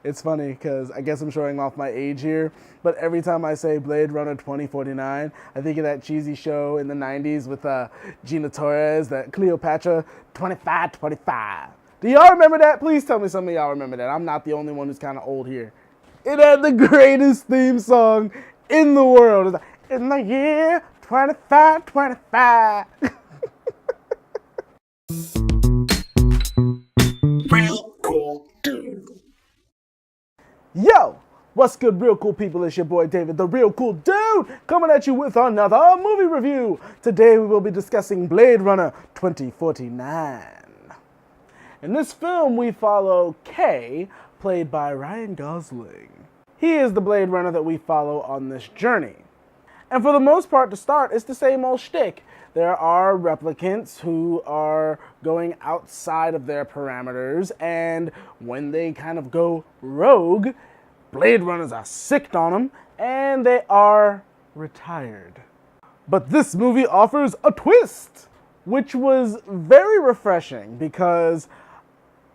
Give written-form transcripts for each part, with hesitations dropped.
It's funny because I guess I'm showing off my age here, but every time I say Blade Runner 2049, I think of that cheesy show in the 90s with Gina Torres, that Cleopatra 2525. Do y'all remember that? Please tell me some of y'all remember that. I'm not the only one who's kind of old here. It had the greatest theme song in the world. It's like, in the year 2525. Real cool dude. Yo, what's good, real cool people? It's your boy David, the real cool dude, coming at you with another movie review. Today we will be discussing Blade Runner 2049. In this film, we follow Kay, played by Ryan Gosling. He is the Blade Runner that we follow on this journey. And for the most part, to start, it's the same old shtick. There are replicants who are going outside of their parameters, and when they kind of go rogue, Blade Runners are sicked on them, and they are retired. But this movie offers a twist, which was very refreshing because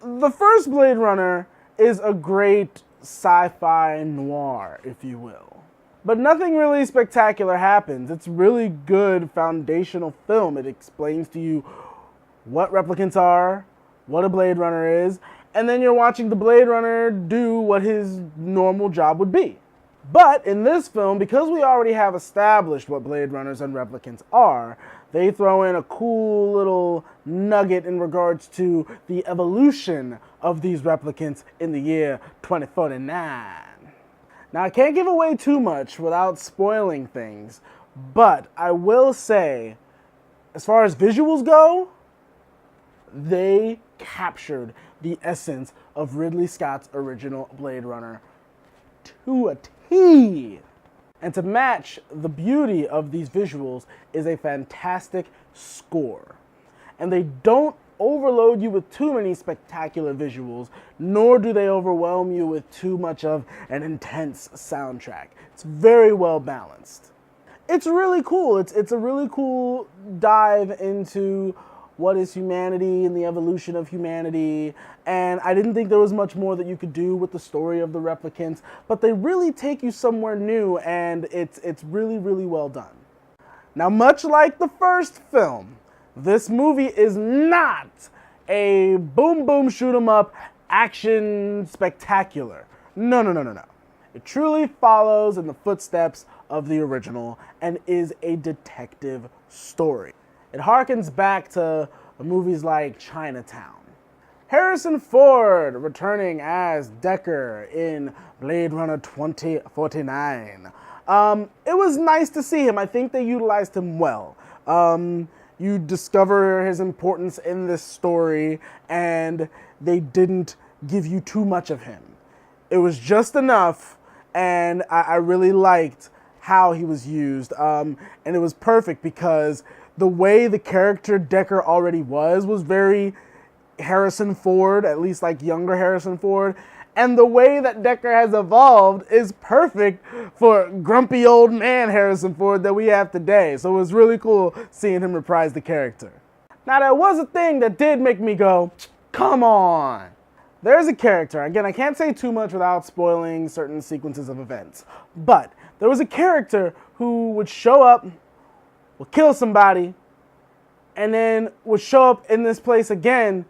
the first Blade Runner is a great sci-fi noir, if you will. But nothing really spectacular happens. It's really good foundational film. It explains to you what replicants are, what a Blade Runner is, and then you're watching the Blade Runner do what his normal job would be. But in this film, because we already have established what Blade Runners and replicants are, they throw in a cool little nugget in regards to the evolution of these replicants in the year 2049. Now, I can't give away too much without spoiling things, but I will say, as far as visuals go, they captured the essence of Ridley Scott's original Blade Runner to a T. And to match the beauty of these visuals is a fantastic score. And they don't overload you with too many spectacular visuals, nor do they overwhelm you with too much of an intense soundtrack. It's very well balanced. It's really cool. It's a really cool dive into what is humanity and the evolution of humanity. And I didn't think there was much more that you could do with the story of the replicants, but they really take you somewhere new, and it's really, really well done. Now, much like the first film, this movie is not a boom boom shoot 'em up action spectacular. No. It truly follows in the footsteps of the original and is a detective story. It harkens back to movies like Chinatown. Harrison Ford returning as Deckard in Blade Runner 2049. It was nice to see him. I think they utilized him well. You discover his importance in this story, and they didn't give you too much of him. It was just enough, and I really liked how he was used. And it was perfect because the way the character Deckard already was very Harrison Ford, at least like younger Harrison Ford. And the way that Deckard has evolved is perfect for grumpy old man Harrison Ford that we have today. So it was really cool seeing him reprise the character. Now, there was a thing that did make me go, come on. There's a character, again, I can't say too much without spoiling certain sequences of events, but there was a character who would show up, would kill somebody, and then would show up in this place again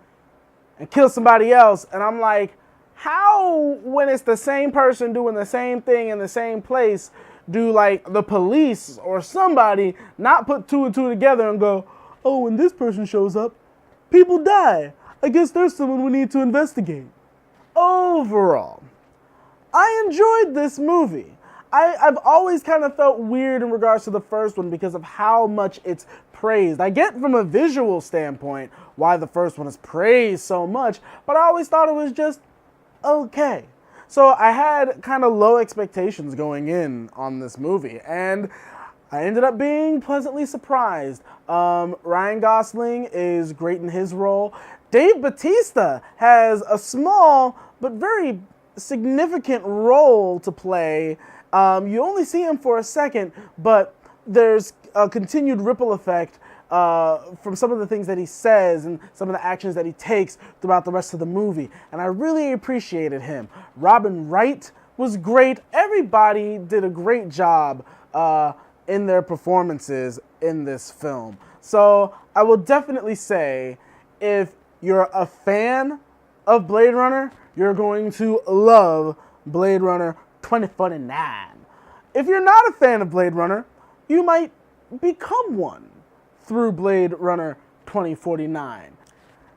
and kill somebody else. And I'm like, how, when it's the same person doing the same thing in the same place, do like the police or somebody not put two and two together and go, oh, when this person shows up, people die. I guess there's someone we need to investigate. Overall, I enjoyed this movie. I've always kind of felt weird in regards to the first one because of how much it's praised. I get from a visual standpoint why the first one is praised so much, but I always thought it was just okay. So I had kind of low expectations going in on this movie, and I ended up being pleasantly surprised. Ryan Gosling is great in his role. Dave Bautista has a small but very significant role to play. You only see him for a second, but there's a continued ripple effect from some of the things that he says and some of the actions that he takes throughout the rest of the movie. And I really appreciated him. Robin Wright was great. Everybody did a great job in their performances in this film. So I will definitely say, if you're a fan of Blade Runner, you're going to love Blade Runner 2049. If you're not a fan of Blade Runner, you might become one through Blade Runner 2049.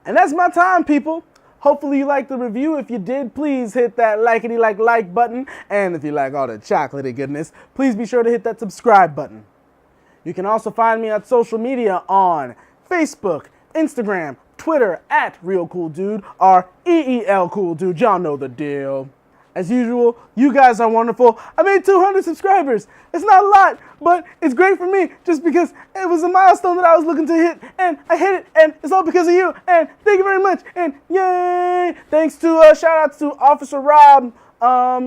And that's my time, people. Hopefully you liked the review. If you did, please hit that likety-like button. And if you like all the chocolatey goodness, please be sure to hit that subscribe button. You can also find me on social media on Facebook, Instagram, Twitter at RealCoolDude, or EEL Cool Dude. Y'all know the deal. As usual, you guys are wonderful. I made 200 subscribers. It's not a lot, but it's great for me just because it was a milestone that I was looking to hit, and I hit it, and it's all because of you, and thank you very much, and yay! Thanks to, shout outs to Officer Rob.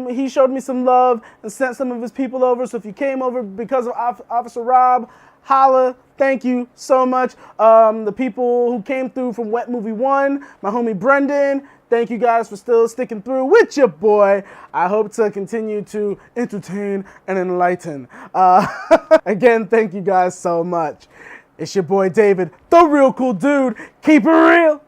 He showed me some love and sent some of his people over, so if you came over because of Officer Rob, holla. Thank you so much. The people who came through from Wet Movie 1, my homie Brendan, thank you guys for still sticking through with your boy. I hope to continue to entertain and enlighten. Again, thank you guys so much. It's your boy David, the Real Cool Dude. Keep it real.